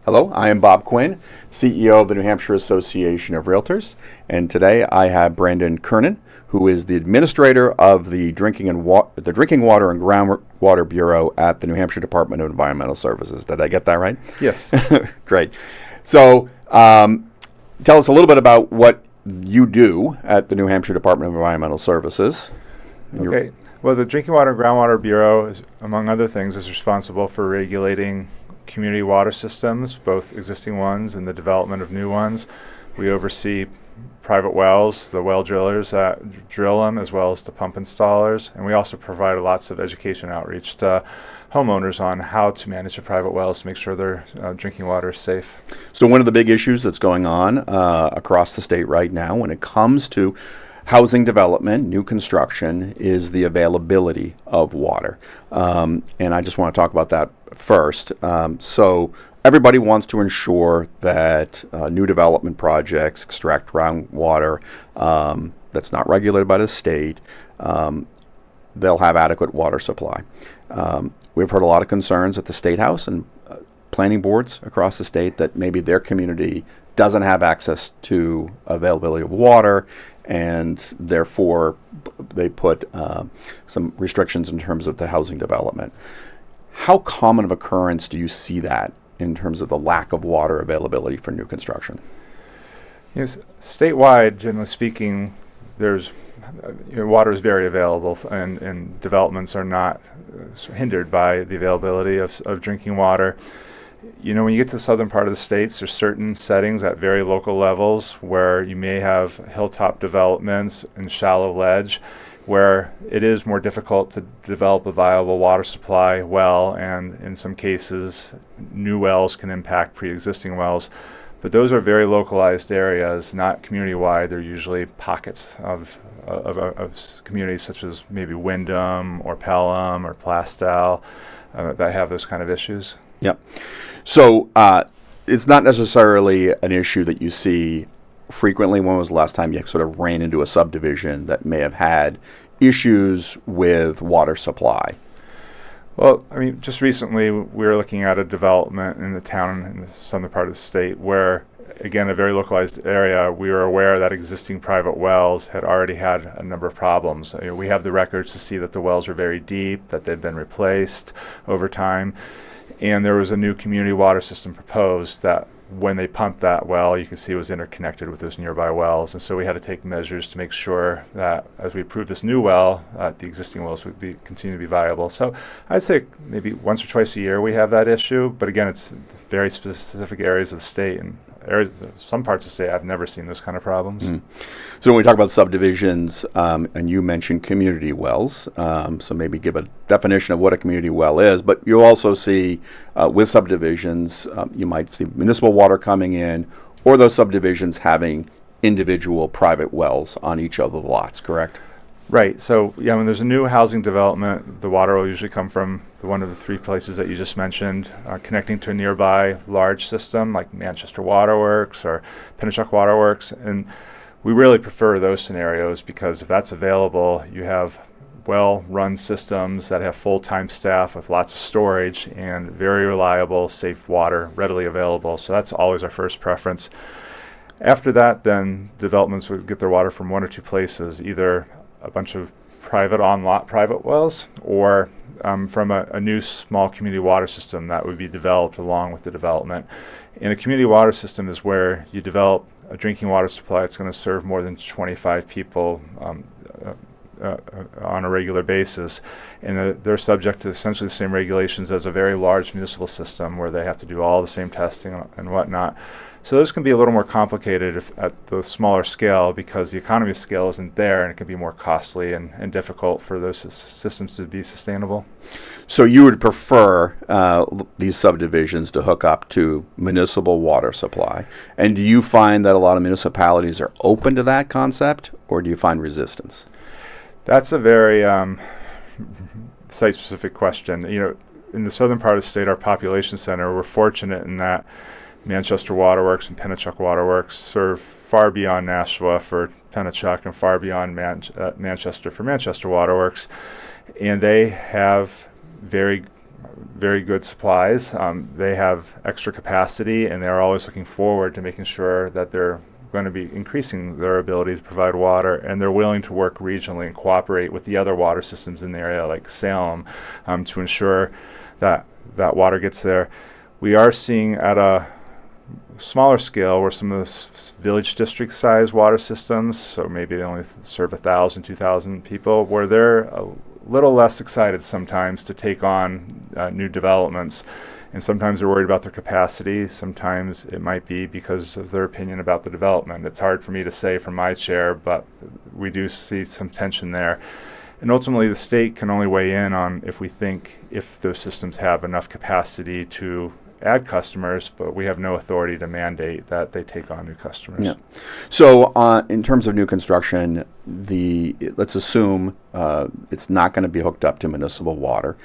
Hello, I am Bob Quinn, CEO of the New Hampshire Association of Realtors, and today I have Brandon Kernan, who is the administrator of the Drinking Water and Groundwater Bureau at the New Hampshire Department of Environmental Services. Did I get that right? Yes. Great. So, tell us a little bit about what you do at the New Hampshire Department of Environmental Services. Okay. Well, the Drinking Water and Groundwater Bureau, among other things, is responsible for regulating community water systems, both existing ones and the development of new ones. We oversee private wells, the well drillers that drill them, as well as the pump installers. And we also provide lots of education outreach to homeowners on how to manage their private wells to make sure their drinking water is safe. So one of the big issues that's going on across the state right now when it comes to housing development, new construction, is the availability of water. And I just want to talk about that first. So everybody wants to ensure that new development projects extract groundwater that's not regulated by the state. They'll have adequate water supply. We've heard a lot of concerns at the State House and planning boards across the state that maybe their community doesn't have access to availability of water, and therefore they put some restrictions in terms of the housing development. How common of occurrence do you see that in terms of the lack of water availability for new construction? Yes, statewide, generally speaking, there's water is very available, and developments are not hindered by the availability of drinking water. You know, when you get to the southern part of the states, there's certain settings at very local levels where you may have hilltop developments and shallow ledge where it is more difficult to develop a viable water supply well, and in some cases, new wells can impact pre-existing wells. But those are very localized areas, not community-wide. They're usually pockets of communities such as maybe Wyndham or Pelham or Plaistow that have those kind of issues. Yep. So it's not necessarily an issue that you see frequently. When was the last time you sort of ran into a subdivision that may have had issues with water supply? Well, I mean, just recently we were looking at a development in the town in the southern part of the state where, again, a very localized area, we were aware that existing private wells had already had a number of problems. You know, we have the records to see that the wells are very deep, that they've been replaced over time. And there was a new community water system proposed that when they pumped that well, you could see it was interconnected with those nearby wells. And so we had to take measures to make sure that as we approved this new well, the existing wells would continue to be viable. So I'd say maybe once or twice a year we have that issue. But again, it's very specific areas of the state, and some parts of the state I've never seen those kind of problems. So when we talk about subdivisions, and you mentioned community wells, so maybe give a definition of what a community well is, but you also see with subdivisions, you might see municipal water coming in, or those subdivisions having individual private wells on each of the lots, correct? Right. So, yeah, when there's a new housing development, the water will usually come from one of the three places that you just mentioned, connecting to a nearby large system like Manchester Waterworks or Pennachuck Waterworks. And we really prefer those scenarios because if that's available, you have well-run systems that have full-time staff with lots of storage and very reliable, safe water readily available. So that's always our first preference. After that, then developments would get their water from one or two places, either a bunch of private on-lot private wells or from a new small community water system that would be developed along with the development. And a community water system is where you develop a drinking water supply that's going to serve more than 25 people on a regular basis, and they're subject to essentially the same regulations as a very large municipal system where they have to do all the same testing and whatnot. So those can be a little more complicated at the smaller scale because the economy of scale isn't there, and it can be more costly and difficult for those systems to be sustainable. So you would prefer these subdivisions to hook up to municipal water supply. And do you find that a lot of municipalities are open to that concept, or do you find resistance? That's a very site-specific question. You know, in the southern part of the state, our population center, we're fortunate in that Manchester Waterworks and Pennachuck Waterworks serve far beyond Nashua for Pennachuck and far beyond Manchester for Manchester Waterworks. And they have very very good supplies. They have extra capacity, and they're always looking forward to making sure that they're going to be increasing their ability to provide water, and they're willing to work regionally and cooperate with the other water systems in the area, like Salem, to ensure that that water gets there. We are seeing at a smaller scale where some of the village district size water systems, so maybe they only serve 1,000, 2,000 people, where they're a little less excited sometimes to take on new developments. And sometimes they're worried about their capacity. Sometimes it might be because of their opinion about the development. It's hard for me to say from my chair, but we do see some tension there. And ultimately, the state can only weigh in on if those systems have enough capacity to add customers, but we have no authority to mandate that they take on new customers. Yeah. So in terms of new construction, let's assume it's not going to be hooked up to municipal water.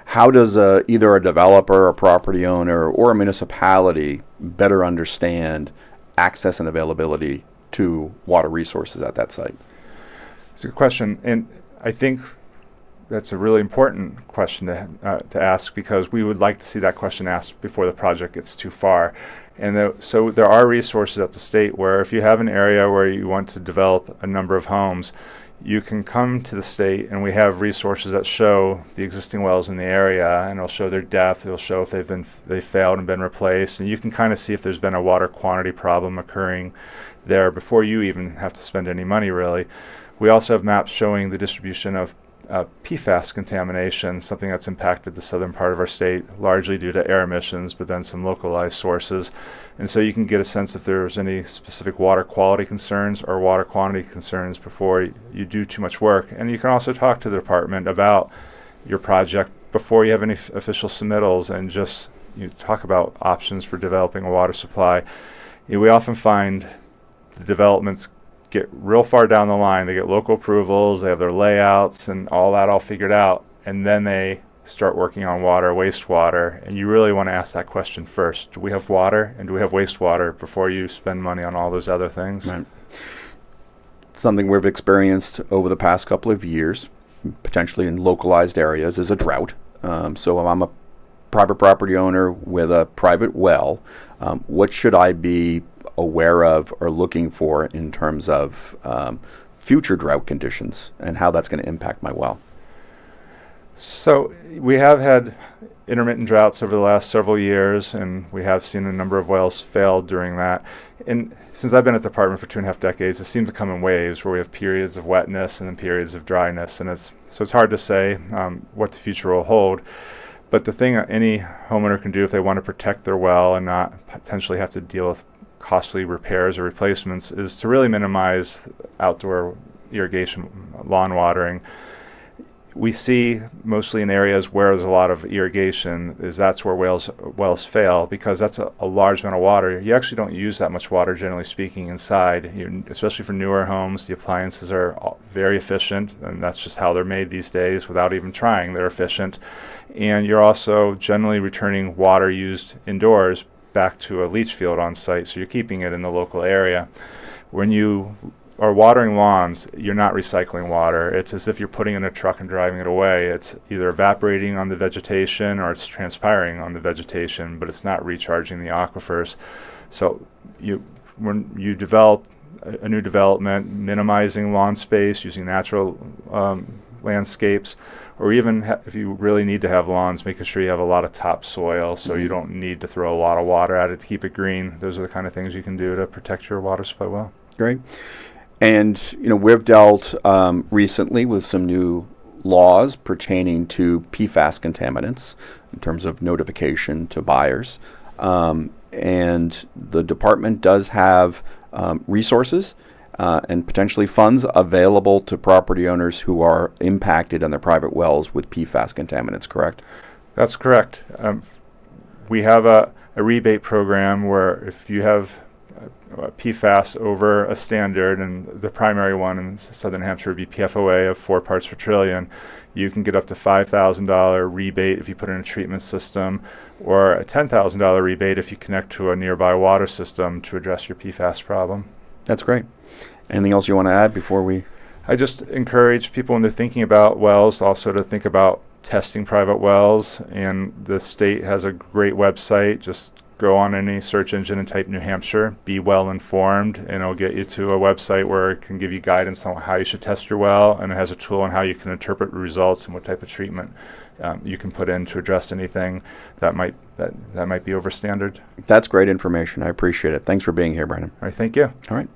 How does either a developer, a property owner, or a municipality better understand access and availability to water resources at that site? It's a good question, and I think that's a really important question to ask, because we would like to see that question asked before the project gets too far. And so there are resources at the state where if you have an area where you want to develop a number of homes, you can come to the state, and we have resources that show the existing wells in the area, and it'll show their depth. It'll show if they failed and been replaced, and you can kind of see if there's been a water quantity problem occurring there before you even have to spend any money, really. We also have maps showing the distribution of PFAS contamination, something that's impacted the southern part of our state, largely due to air emissions, but then some localized sources. And so you can get a sense if there's any specific water quality concerns or water quantity concerns before you do too much work. And you can also talk to the department about your project before you have any official submittals, and just talk about options for developing a water supply. We often find the developments get real far down the line. They get local approvals, they have their layouts and all that all figured out, and then they start working on water, wastewater, and you really want to ask that question first. Do we have water and do we have wastewater before you spend money on all those other things? Right. Something we've experienced over the past couple of years, potentially in localized areas, is a drought. So if I'm a private property owner with a private well, what should I be aware of or looking for in terms of future drought conditions and how that's going to impact my well? So we have had intermittent droughts over the last several years, and we have seen a number of wells fail during that. And since I've been at the department for 2.5 decades, it seems to come in waves where we have periods of wetness and then periods of dryness, and it's hard to say what the future will hold. But the thing any homeowner can do if they want to protect their well and not potentially have to deal with costly repairs or replacements is to really minimize outdoor irrigation, lawn watering. We see mostly in areas where there's a lot of irrigation, that's where wells fail, because that's a large amount of water. You actually don't use that much water, generally speaking, inside. Especially for newer homes, the appliances are very efficient, and that's just how they're made these days. Without even trying, they're efficient. And you're also generally returning water used indoors back to a leach field on site, so you're keeping it in the local area. When you are watering lawns, you're not recycling water. It's as if you're putting it in a truck and driving it away. It's either evaporating on the vegetation or it's transpiring on the vegetation, but it's not recharging the aquifers. So when you develop a new development, minimizing lawn space, using natural landscapes, or even if you really need to have lawns, making sure you have a lot of topsoil so you don't need to throw a lot of water at it to keep it green. Those are the kind of things you can do to protect your water supply well. Great. And we've dealt recently with some new laws pertaining to PFAS contaminants in terms of notification to buyers. And the department does have resources and potentially funds available to property owners who are impacted on their private wells with PFAS contaminants, correct? That's correct. We have a rebate program where if you have PFAS over a standard, and the primary one in southern Hampshire would be PFOA of 4 parts per trillion, you can get up to $5,000 rebate if you put in a treatment system, or a $10,000 rebate if you connect to a nearby water system to address your PFAS problem. That's great. Anything else you want to add before we? I just encourage people when they're thinking about wells also to think about testing private wells, and the state has a great website. Just go on any search engine and type New Hampshire, be well informed, and it'll get you to a website where it can give you guidance on how you should test your well, and it has a tool on how you can interpret the results and what type of treatment you can put in to address anything that might be over standard. That's great information. I appreciate it. Thanks for being here, Brandon. All right, thank you. All right.